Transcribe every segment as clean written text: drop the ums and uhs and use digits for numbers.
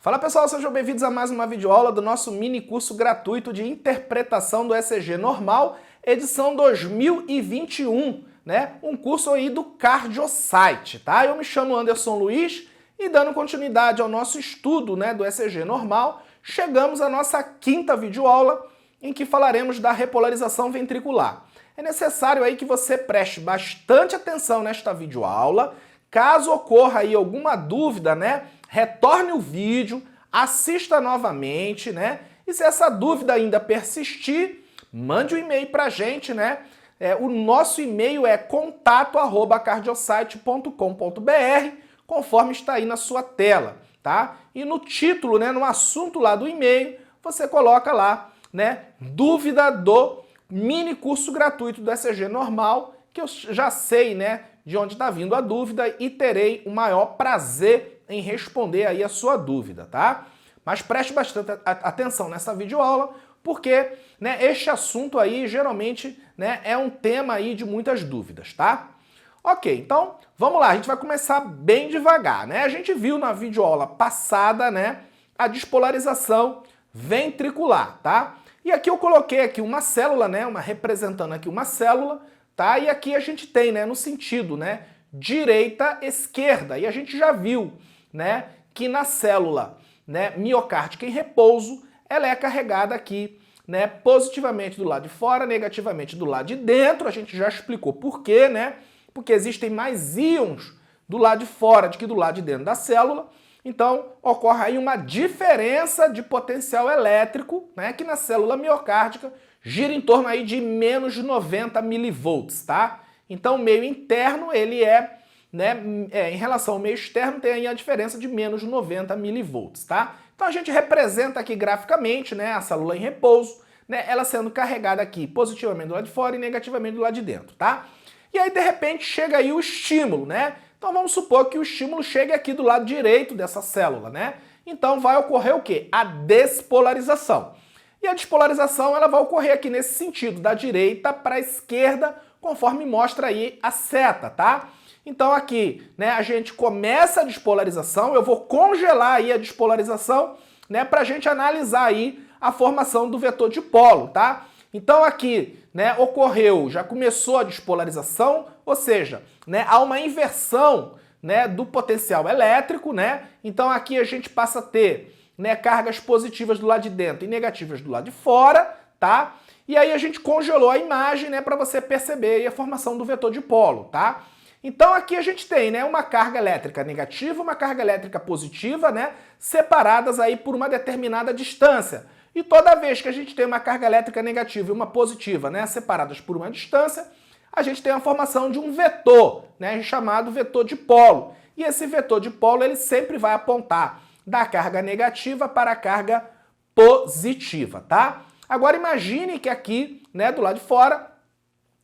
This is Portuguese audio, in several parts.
Fala pessoal, sejam bem-vindos a mais uma videoaula do nosso mini curso gratuito de interpretação do ECG normal, edição 2021, né? Um curso aí do Cardiosite, tá? Eu me chamo Anderson Luiz e dando continuidade ao nosso estudo, né, do ECG normal, chegamos à nossa quinta videoaula em que falaremos da repolarização ventricular. É necessário aí que você preste bastante atenção nesta videoaula. Caso ocorra aí alguma dúvida, né, retorne o vídeo, assista novamente, né? E se essa dúvida ainda persistir, mande um e-mail pra gente, né? O nosso e-mail é contato@cardiosite.com.br, conforme está aí na sua tela, tá? E no título, né, no assunto lá do e-mail, você coloca lá, né, dúvida do mini curso gratuito do ECG normal, que eu já sei, né, de onde está vindo a dúvida e terei o maior prazer em responder aí a sua dúvida, tá? Mas preste bastante atenção nessa videoaula, porque, né, este assunto aí geralmente, né, é um tema aí de muitas dúvidas, tá? Ok, então vamos lá, a gente vai começar bem devagar, né? A gente viu na videoaula passada, né, a despolarização ventricular, tá? E aqui eu coloquei aqui uma célula, né, representando aqui uma célula, tá? E aqui a gente tem, né, no sentido, né, direita, esquerda. E a gente já viu, né, que na célula, né, miocárdica em repouso, ela é carregada aqui, né, positivamente do lado de fora, negativamente do lado de dentro. A gente já explicou por quê, né? Porque existem mais íons do lado de fora do que do lado de dentro da célula. Então, ocorre aí uma diferença de potencial elétrico, né, que na célula miocárdica gira em torno aí de menos de 90 milivolts, tá? Então, o meio interno, ele né, em relação ao meio externo, tem aí a diferença de menos de 90 milivolts, tá? Então, a gente representa aqui graficamente, né, a célula em repouso, né, ela sendo carregada aqui positivamente do lado de fora e negativamente do lado de dentro, tá? E aí, de repente, chega aí o estímulo, né? Então, vamos supor que o estímulo chegue aqui do lado direito dessa célula, né? Então, vai ocorrer o quê? A despolarização. E a despolarização, ela vai ocorrer aqui nesse sentido, da direita para a esquerda, conforme mostra aí a seta, tá? Então aqui, né, a gente começa a despolarização, eu vou congelar aí a despolarização, né, para a gente analisar aí a formação do vetor dipolo, tá? Então aqui, né, ocorreu, já começou a despolarização, ou seja, né, há uma inversão, né, do potencial elétrico, né? Então aqui a gente passa a ter, né, cargas positivas do lado de dentro e negativas do lado de fora, tá? E aí a gente congelou a imagem, né, para você perceber aí a formação do vetor dipolo, tá? Então aqui a gente tem, né, uma carga elétrica negativa, uma carga elétrica positiva, né, separadas aí por uma determinada distância. E toda vez que a gente tem uma carga elétrica negativa e uma positiva, né, separadas por uma distância, a gente tem a formação de um vetor, né, chamado vetor dipolo. E esse vetor dipolo, ele sempre vai apontar da carga negativa para a carga positiva, tá? Agora imagine que aqui, né, do lado de fora,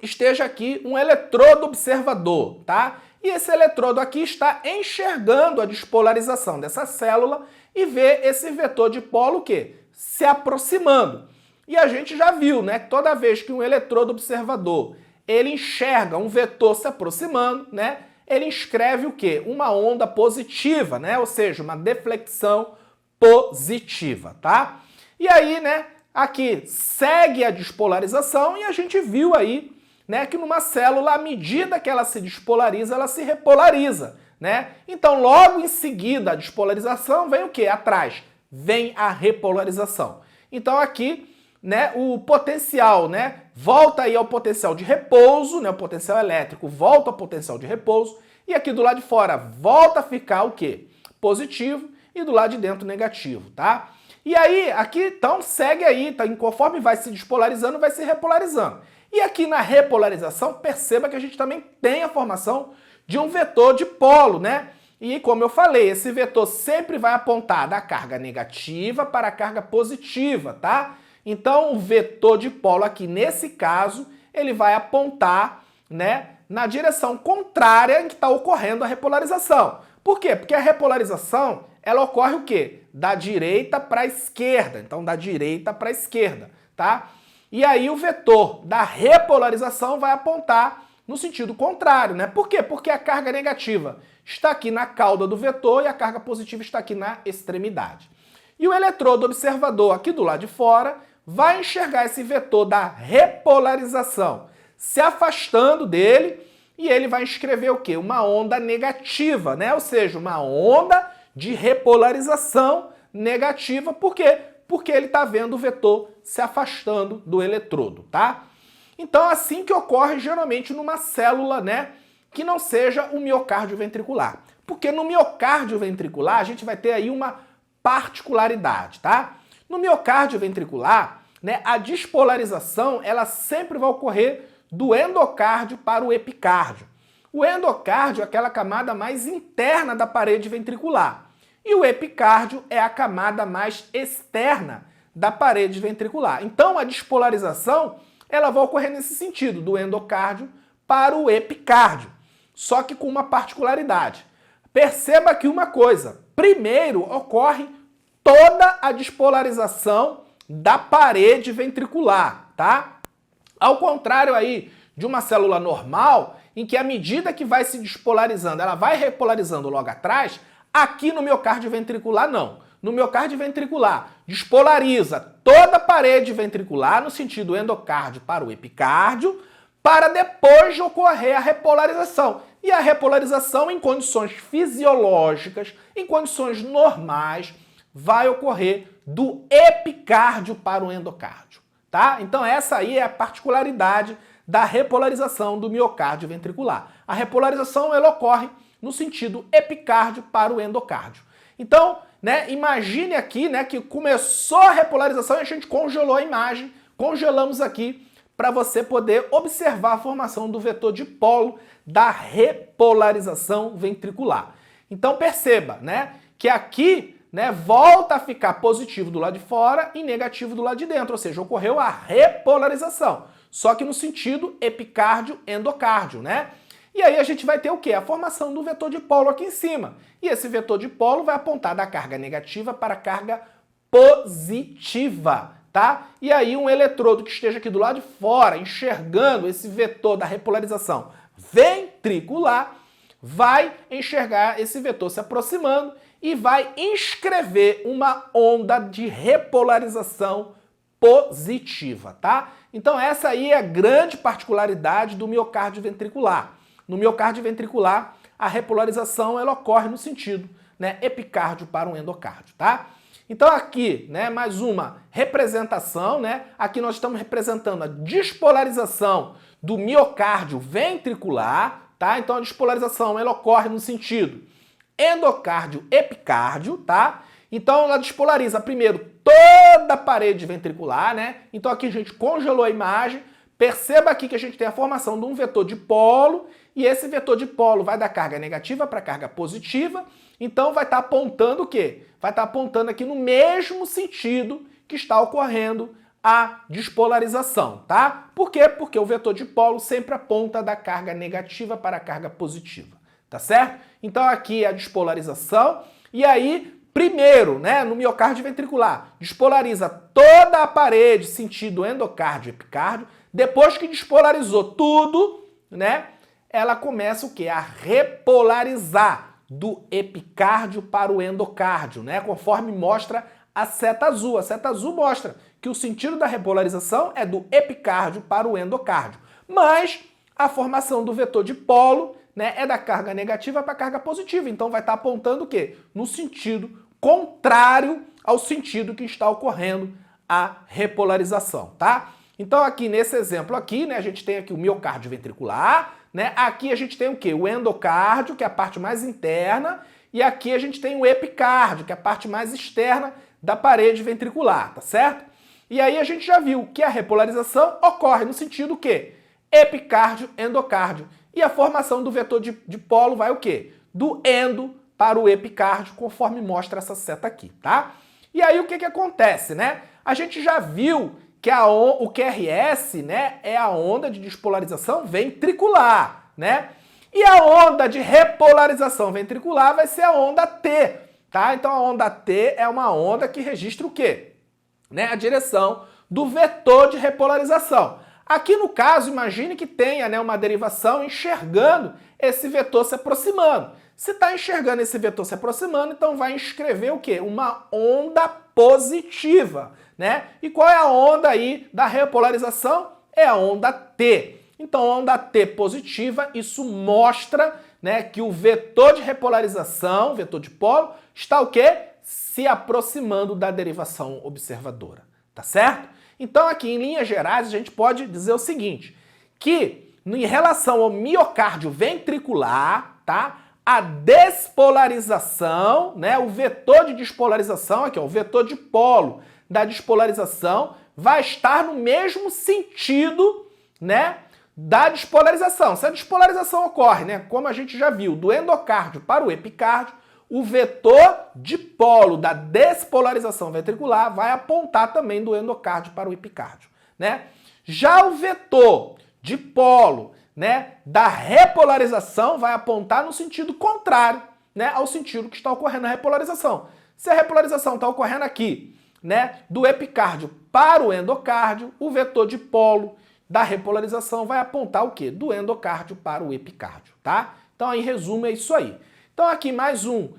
esteja aqui um eletrodo observador, tá? E esse eletrodo aqui está enxergando a despolarização dessa célula e vê esse vetor dipolo o quê? Se aproximando. E a gente já viu, né, que toda vez que um eletrodo observador, ele enxerga um vetor se aproximando, né, ele escreve o quê? Uma onda positiva, né? Ou seja, uma deflexão positiva, tá? E aí, né, aqui segue a despolarização e a gente viu aí, né, que numa célula, à medida que ela se despolariza, ela se repolariza, né? Então, logo em seguida a despolarização, vem o quê? Atrás, vem a repolarização. Então aqui, né, o potencial, né, volta aí ao potencial de repouso, né, o potencial elétrico volta ao potencial de repouso, e aqui do lado de fora volta a ficar o quê? Positivo, e do lado de dentro negativo, tá? E aí, aqui, então, segue aí, tá? Conforme vai se despolarizando, vai se repolarizando. E aqui na repolarização, perceba que a gente também tem a formação de um vetor dipolo, né? E como eu falei, esse vetor sempre vai apontar da carga negativa para a carga positiva, tá? Então, o vetor dipolo aqui, nesse caso, ele vai apontar, né, na direção contrária em que está ocorrendo a repolarização. Por quê? Porque a repolarização, ela ocorre o quê? Da direita para a esquerda. Então, da direita para a esquerda, tá? E aí o vetor da repolarização vai apontar no sentido contrário, né? Por quê? Porque a carga negativa está aqui na cauda do vetor e a carga positiva está aqui na extremidade. E o eletrodo observador aqui do lado de fora vai enxergar esse vetor da repolarização se afastando dele e ele vai escrever o quê? Uma onda negativa, né? Ou seja, uma onda de repolarização negativa. Por quê? Porque ele está vendo o vetor se afastando do eletrodo, tá? Então, assim que ocorre geralmente numa célula, né, que não seja o miocárdio ventricular. Porque no miocárdio ventricular a gente vai ter aí uma particularidade, tá? No miocárdio ventricular, né, a despolarização ela sempre vai ocorrer do endocárdio para o epicárdio. O endocárdio é aquela camada mais interna da parede ventricular e o epicárdio é a camada mais externa da parede ventricular. Então a despolarização ela vai ocorrer nesse sentido, do endocárdio para o epicárdio, só que com uma particularidade. Perceba aqui uma coisa, primeiro ocorre toda a despolarização da parede ventricular, tá? Ao contrário aí de uma célula normal, em que à medida que vai se despolarizando, ela vai repolarizando logo atrás, aqui no miocárdio ventricular não. No miocárdio ventricular, despolariza toda a parede ventricular no sentido endocárdio para o epicárdio, para depois de ocorrer a repolarização. E a repolarização em condições fisiológicas, em condições normais, vai ocorrer do epicárdio para o endocárdio, tá? Então essa aí é a particularidade da repolarização do miocárdio ventricular. A repolarização ela ocorre no sentido epicárdio para o endocárdio. Então, né, imagine aqui, né, que começou a repolarização e a gente congelou a imagem, congelamos aqui para você poder observar a formação do vetor dipolo da repolarização ventricular. Então perceba, né, que aqui, né, volta a ficar positivo do lado de fora e negativo do lado de dentro, ou seja, ocorreu a repolarização, só que no sentido epicárdio-endocárdio, né? E aí a gente vai ter o quê? A formação do vetor dipolo aqui em cima. E esse vetor dipolo vai apontar da carga negativa para a carga positiva, tá? E aí um eletrodo que esteja aqui do lado de fora, enxergando esse vetor da repolarização ventricular, vai enxergar esse vetor se aproximando e vai inscrever uma onda de repolarização positiva, tá? Então essa aí é a grande particularidade do miocárdio ventricular. No miocárdio ventricular, a repolarização ela ocorre no sentido, né, epicárdio para o endocárdio, tá? Então aqui, né, mais uma representação, né? Aqui nós estamos representando a despolarização do miocárdio ventricular, tá? Então a despolarização ela ocorre no sentido endocárdio-epicárdio, tá? Então ela despolariza primeiro toda a parede ventricular, né? Então aqui a gente congelou a imagem. Perceba aqui que a gente tem a formação de um vetor dipolo e esse vetor dipolo vai da carga negativa para a carga positiva. Então vai estar apontando o quê? Vai estar apontando aqui no mesmo sentido que está ocorrendo a despolarização, tá? Por quê? Porque o vetor dipolo sempre aponta da carga negativa para a carga positiva, tá certo? Então aqui é a despolarização e aí primeiro, né, no miocárdio ventricular, despolariza toda a parede sentido endocárdio e epicárdio. Depois que despolarizou tudo, né, ela começa o quê? A repolarizar do epicárdio para o endocárdio, né, conforme mostra a seta azul. A seta azul mostra que o sentido da repolarização é do epicárdio para o endocárdio. Mas a formação do vetor dipolo, né, é da carga negativa para a carga positiva. Então vai estar apontando o quê? No sentido contrário ao sentido que está ocorrendo a repolarização, tá? Então aqui nesse exemplo aqui, né, a gente tem aqui o miocárdio ventricular, né? Aqui a gente tem o quê? O endocárdio, que é a parte mais interna, e aqui a gente tem o epicárdio, que é a parte mais externa da parede ventricular, tá certo? E aí a gente já viu que a repolarização ocorre no sentido o quê? Epicárdio-endocárdio. E a formação do vetor dipolo vai o quê? Do endo para o epicárdio, conforme mostra essa seta aqui, tá? E aí o que acontece, né? A gente já viu que o QRS, né, é a onda de despolarização ventricular, né? E a onda de repolarização ventricular vai ser a onda T, tá? Então a onda T é uma onda que registra o quê? Né? A direção do vetor de repolarização. Aqui no caso, imagine que tenha, né, uma derivação enxergando esse vetor se aproximando. Se está enxergando esse vetor se aproximando, então vai escrever o quê? Uma onda positiva, né? E qual é a onda aí da repolarização? É a onda T. Então, onda T positiva, isso mostra, né, que o vetor de repolarização, vetor de polo, está o quê? Se aproximando da derivação observadora, tá certo? Então, aqui em linhas gerais, a gente pode dizer o seguinte, que em relação ao miocárdio ventricular, tá? A despolarização, né, o vetor de despolarização, aqui ó, o vetor de polo da despolarização vai estar no mesmo sentido, né, da despolarização. Se a despolarização ocorre, né, como a gente já viu, do endocárdio para o epicárdio, o vetor de polo da despolarização ventricular vai apontar também do endocárdio para o epicárdio, né? Já o vetor de polo, né, da repolarização vai apontar no sentido contrário, né, ao sentido que está ocorrendo a repolarização. Se a repolarização está ocorrendo aqui, né, do epicárdio para o endocárdio, o vetor de polo da repolarização vai apontar o quê? Do endocárdio para o epicárdio, tá? Então, em resumo, é isso aí. Então, aqui mais um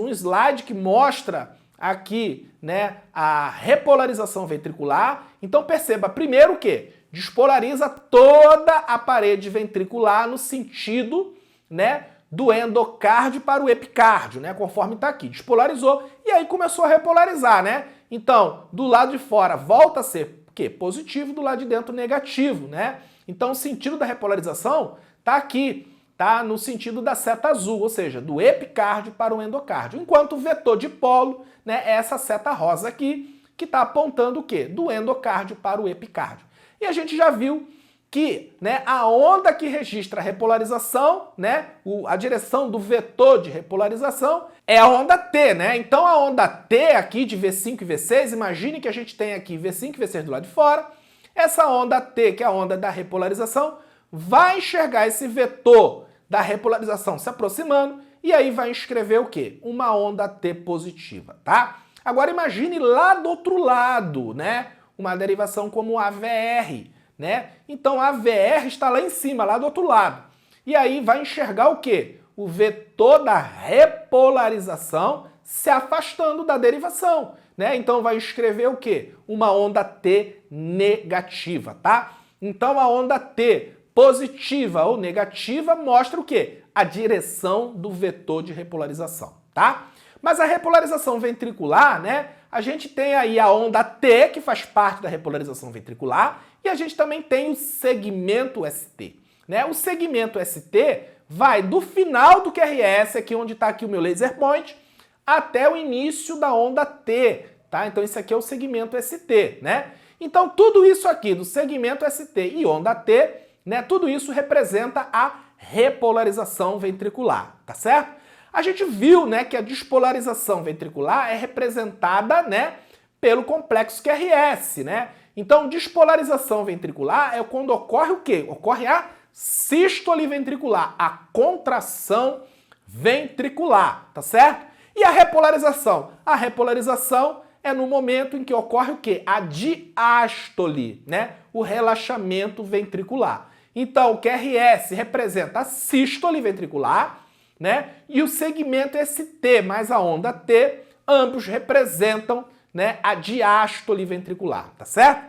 slide que mostra aqui, né, a repolarização ventricular. Então, perceba primeiro o quê? Despolariza toda a parede ventricular no sentido, né, do endocárdio para o epicárdio, né, conforme está aqui. Despolarizou e aí começou a repolarizar, né? Então, do lado de fora volta a ser o quê? Positivo, do lado de dentro negativo, né? Então, o sentido da repolarização está aqui, tá? No sentido da seta azul, ou seja, do epicárdio para o endocárdio. Enquanto o vetor de polo, né, é essa seta rosa aqui, que está apontando o quê? Do endocárdio para o epicárdio. E a gente já viu que, né, a onda que registra a repolarização, né, a direção do vetor de repolarização é a onda T, né? Então a onda T aqui de V5 e V6, imagine que a gente tem aqui V5 e V6 do lado de fora. Essa onda T, que é a onda da repolarização, vai enxergar esse vetor da repolarização se aproximando e aí vai escrever o quê? Uma onda T positiva, tá? Agora imagine lá do outro lado, né? Uma derivação como AVR, né? Então a AVR está lá em cima, lá do outro lado. E aí vai enxergar o quê? O vetor da repolarização se afastando da derivação, né? Então vai escrever o quê? Uma onda T negativa, tá? Então a onda T positiva ou negativa mostra o quê? A direção do vetor de repolarização, tá? Mas a repolarização ventricular, né? A gente tem aí a onda T, que faz parte da repolarização ventricular, e a gente também tem o segmento ST, né? O segmento ST vai do final do QRS, aqui onde está aqui o meu laser point, até o início da onda T, tá? Então isso aqui é o segmento ST, né? Então tudo isso aqui do segmento ST e onda T, né? Tudo isso representa a repolarização ventricular, tá certo? A gente viu, né, que a despolarização ventricular é representada, né, pelo complexo QRS, né? Então, despolarização ventricular é quando ocorre o quê? Ocorre a sístole ventricular, a contração ventricular, tá certo? E a repolarização? A repolarização é no momento em que ocorre o quê? A diástole, né? O relaxamento ventricular. Então, o QRS representa a sístole ventricular, né? E o segmento ST mais a onda T, ambos representam, né, a diástole ventricular, tá certo?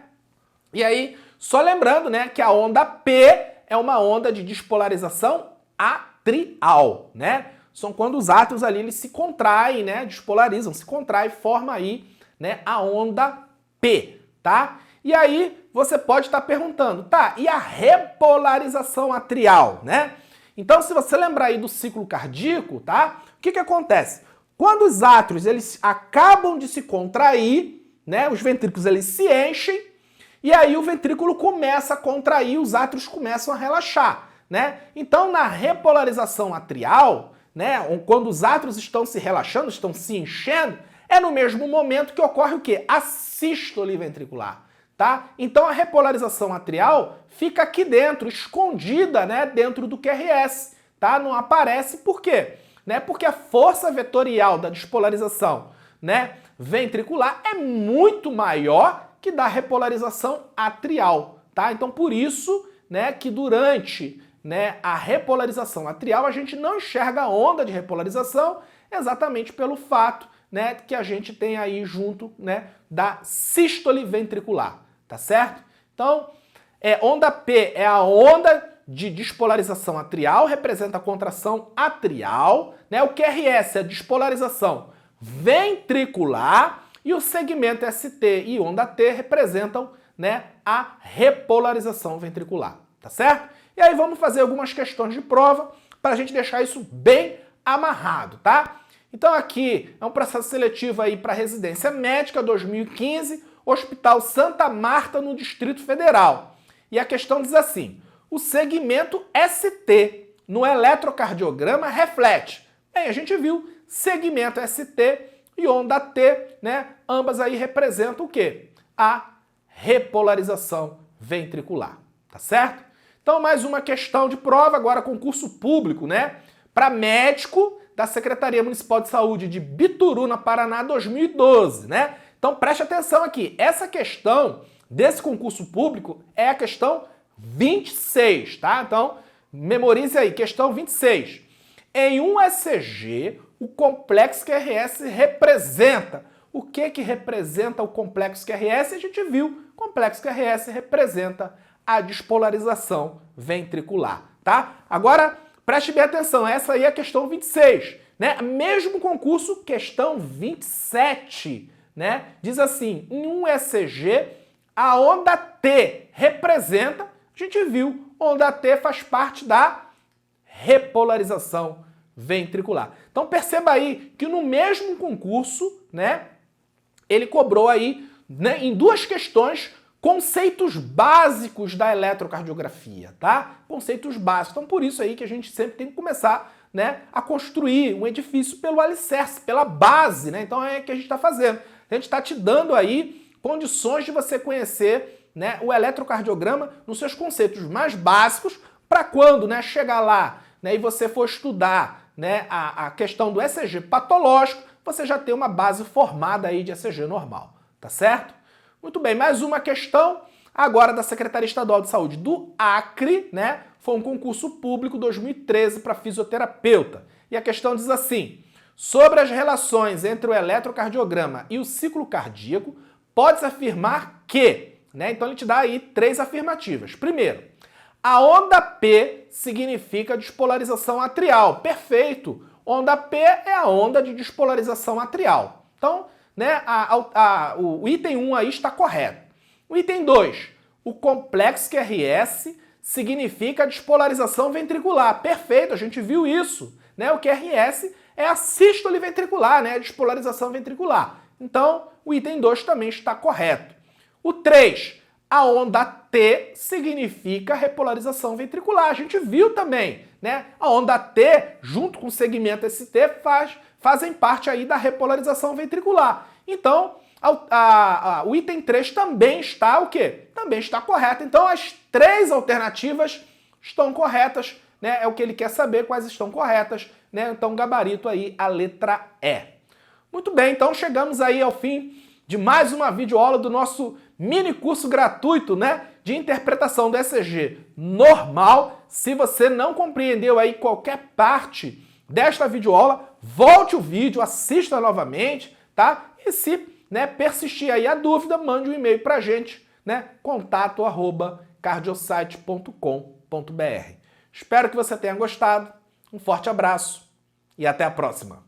E aí, só lembrando, né, que a onda P é uma onda de despolarização atrial, né? São quando os átrios ali eles se contraem, né, despolarizam, se contraem, forma aí, né, a onda P, tá? E aí, você pode estar perguntando, tá, e a repolarização atrial, né? Então, se você lembrar aí do ciclo cardíaco, tá? O que acontece? Quando os átrios eles acabam de se contrair, né? Os ventrículos eles se enchem e aí o ventrículo começa a contrair, os átrios começam a relaxar, né? Então, na repolarização atrial, né? Quando os átrios estão se relaxando, estão se enchendo, é no mesmo momento que ocorre o quê? A sístole ventricular. Tá? Então a repolarização atrial fica aqui dentro, escondida, né, dentro do QRS, tá? Não aparece por quê? Né? Porque a força vetorial da despolarização, né, ventricular é muito maior que da repolarização atrial, tá? Então por isso, né, que durante, né, a repolarização atrial a gente não enxerga a onda de repolarização exatamente pelo fato, né, que a gente tem aí junto, né, da sístole ventricular, tá certo? Então, onda P é a onda de despolarização atrial, representa a contração atrial, né? O QRS é a despolarização ventricular e o segmento ST e onda T representam, né, a repolarização ventricular, tá certo? E aí vamos fazer algumas questões de prova para a gente deixar isso bem amarrado, tá? Então aqui é um processo seletivo aí para residência médica 2015, Hospital Santa Marta no Distrito Federal. E a questão diz assim: o segmento ST no eletrocardiograma reflete. Bem, a gente viu segmento ST e onda T, né? Ambas aí representam o quê? A repolarização ventricular, tá certo? Então mais uma questão de prova, agora concurso público, né? Para médico da Secretaria Municipal de Saúde de Bituruna, Paraná, 2012, né? Então preste atenção aqui, essa questão desse concurso público é a questão 26, tá? Então memorize aí, questão 26. Em um ECG, o complexo QRS representa. O que representa o complexo QRS? A gente viu, o complexo QRS representa a despolarização ventricular, tá? Agora, preste bem atenção, essa aí é a questão 26, né? Mesmo concurso, questão 27, né? Diz assim, em um ECG, a onda T representa, a gente viu, onda T faz parte da repolarização ventricular. Então perceba aí que no mesmo concurso, né, ele cobrou aí, né, em duas questões, conceitos básicos da eletrocardiografia, tá? Conceitos básicos. Então por isso aí que a gente sempre tem que começar, né, a construir um edifício pelo alicerce, pela base, né? Então é o que a gente está fazendo. A gente está te dando aí condições de você conhecer, né, o eletrocardiograma nos seus conceitos mais básicos, para quando, né, chegar lá, né, e você for estudar, né, a questão do ECG patológico, você já tem uma base formada aí de ECG normal, tá certo? Muito bem, mais uma questão agora da Secretaria Estadual de Saúde do Acre, né? Foi um concurso público 2013 para fisioterapeuta. E a questão diz assim: sobre as relações entre o eletrocardiograma e o ciclo cardíaco, pode-se afirmar que, né? Então ele te dá aí três afirmativas. Primeiro, a onda P significa despolarização atrial. Perfeito! Onda P é a onda de despolarização atrial. Então, né, o item 1 aí está correto. O item 2, o complexo QRS significa despolarização ventricular. Perfeito, a gente viu isso, né? O QRS é a sístole ventricular, né? A despolarização ventricular. Então, o item 2 também está correto. O 3, a onda T significa repolarização ventricular. A gente viu também, né? A onda T, junto com o segmento ST, fazem parte aí da repolarização ventricular. Então, o item 3 também está o quê? Também está correto. Então, as três alternativas estão corretas, né? É o que ele quer saber, quais estão corretas, né? Então, gabarito aí, a letra E. Muito bem, então chegamos aí ao fim de mais uma videoaula do nosso mini curso gratuito, né, de interpretação do ECG normal. Se você não compreendeu aí qualquer parte desta videoaula, volte o vídeo, assista novamente, tá? E se, né, persistir aí a dúvida, mande um e-mail pra gente, né, contato@cardiosite.com.br. Espero que você tenha gostado, um forte abraço e até a próxima!